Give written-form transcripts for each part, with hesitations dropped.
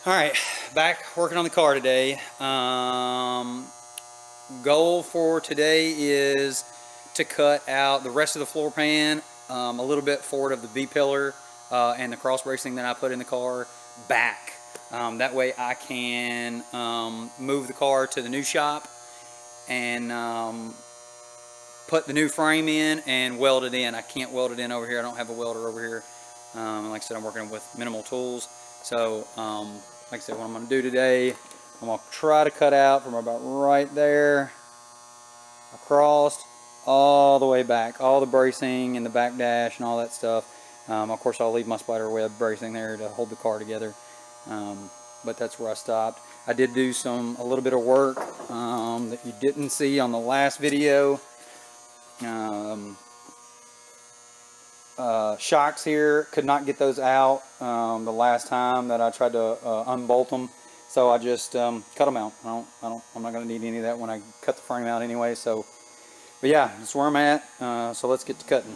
Alright, back working on the car today. Goal for today is to cut out the rest of the floor pan, a little bit forward of the B-pillar and the cross bracing that I put in the car back. That way I can move the car to the new shop and put the new frame in and weld it in. I can't weld it in over here. I don't have a welder over here. Like I said, I'm working with minimal tools. So like I said, what I'm going to do today, I'm going to try to cut out from about right there across all the way back, all the bracing and the back dash and all that stuff. Of course, I'll leave my spider web bracing there to hold the car together, but that's where I stopped. I did do a little bit of work that you didn't see on the last video. Shocks here, could not get those out the last time that I tried to unbolt them, so I just cut them out. I'm not going to need any of that when I cut the frame out anyway. So, but yeah, that's where I'm at. So let's get to cutting.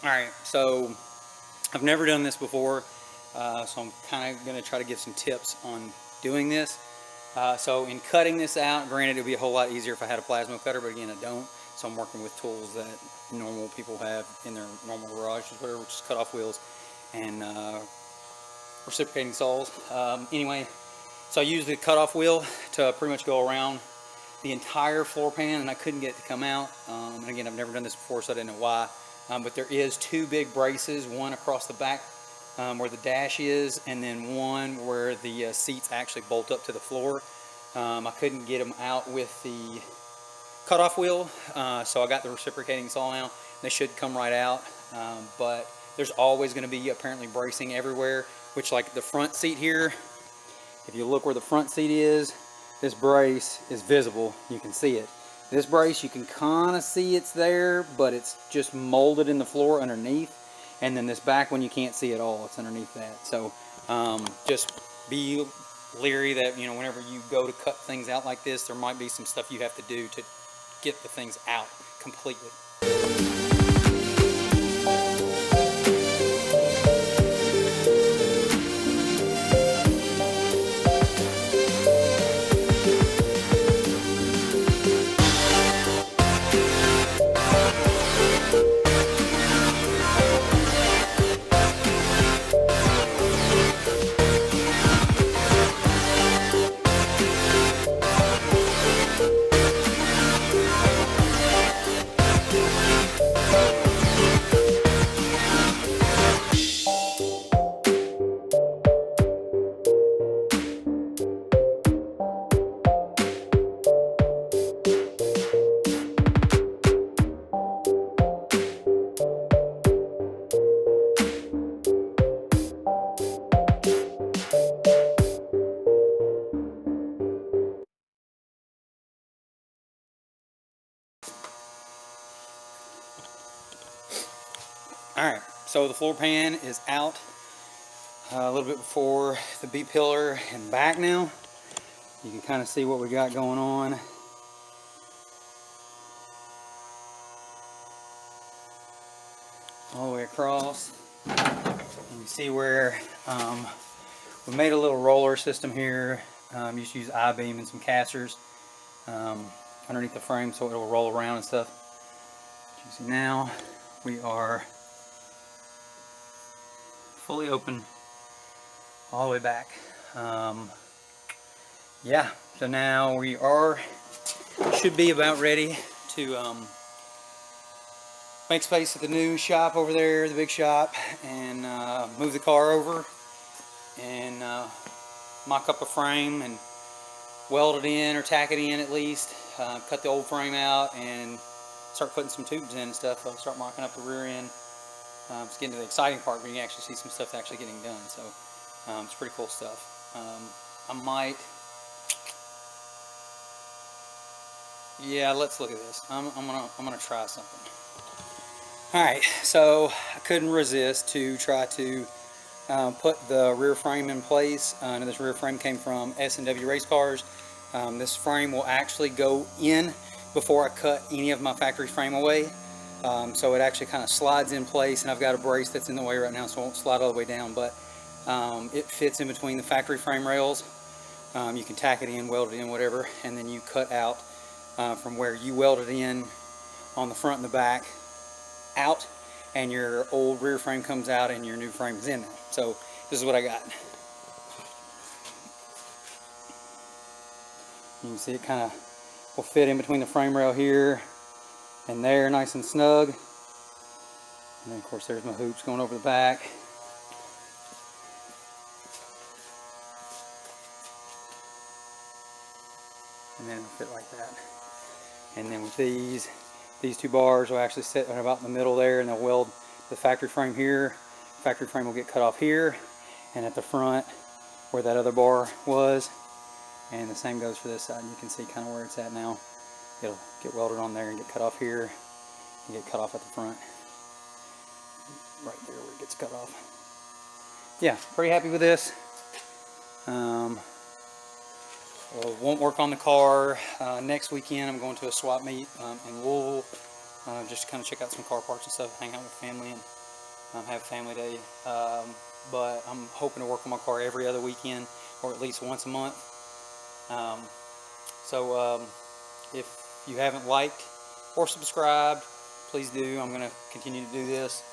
Alright, so I've never done this before, so I'm kind of going to try to give some tips on doing this. So in cutting this out, granted it would be a whole lot easier if I had a plasma cutter, but again I don't, so I'm working with tools that normal people have in their normal garages, whatever, which is cut-off wheels and reciprocating saws. Anyway, so I used the cut-off wheel to pretty much go around the entire floor pan, and I couldn't get it to come out. And again, I've never done this before, so I didn't know why. But there is two big braces, one across the back where the dash is, and then one where the seats actually bolt up to the floor. I couldn't get them out with the cutoff wheel, so I got the reciprocating saw now. They should come right out, but there's always going to be apparently bracing everywhere, which, like the front seat here, if you look where the front seat is, this brace is visible. You can see it. This brace, you can kind of see it's there, but it's just molded in the floor underneath. And then this back one, you can't see at all. It's underneath that. So just be leery that, you know, whenever you go to cut things out like this, there might be some stuff you have to do to get the things out completely. Alright, so the floor pan is out a little bit before the B-pillar and back now. You can kind of see what we got going on. All the way across. You can see where we made a little roller system here. Just use I-beam and some casters underneath the frame so it'll roll around and stuff. As you see now, we are fully open all the way back. Yeah, so now we should be about ready to make space at the new shop over there, the big shop, and move the car over and mock up a frame and weld it in or tack it in at least. Cut the old frame out and start putting some tubes in and stuff. I'll start mocking up the rear end. It's getting to the exciting part where you can actually see some stuff actually getting done. So it's pretty cool stuff. I might, yeah, let's look at this. I'm gonna try something. All right, so I couldn't resist to try to put the rear frame in place. And this rear frame came from S&W Race Cars. This frame will actually go in before I cut any of my factory frame away. So it actually kind of slides in place, and I've got a brace that's in the way right now, so it won't slide all the way down, but it fits in between the factory frame rails. You can tack it in, weld it in, whatever, and then you cut out from where you welded in on the front and the back out, and your old rear frame comes out and your new frame is in there. So this is what I got. You can see it kind of will fit in between the frame rail here and there, nice and snug. And then of course there's my hoops going over the back. And then it'll fit like that. And then with these two bars will actually sit right about in the middle there, and they'll weld the factory frame here. Factory frame will get cut off here, and at the front where that other bar was. And the same goes for this side. You can see kind of where it's at now. It'll get welded on there and get cut off here and get cut off at the front. Right there where it gets cut off. Yeah, pretty happy with this. Well, won't work on the car. Next weekend I'm going to a swap meet in Louisville. Just to kind of check out some car parts and stuff, hang out with family and have a family day. But I'm hoping to work on my car every other weekend or at least once a month. If you haven't liked or subscribed, please do. I'm going to continue to do this.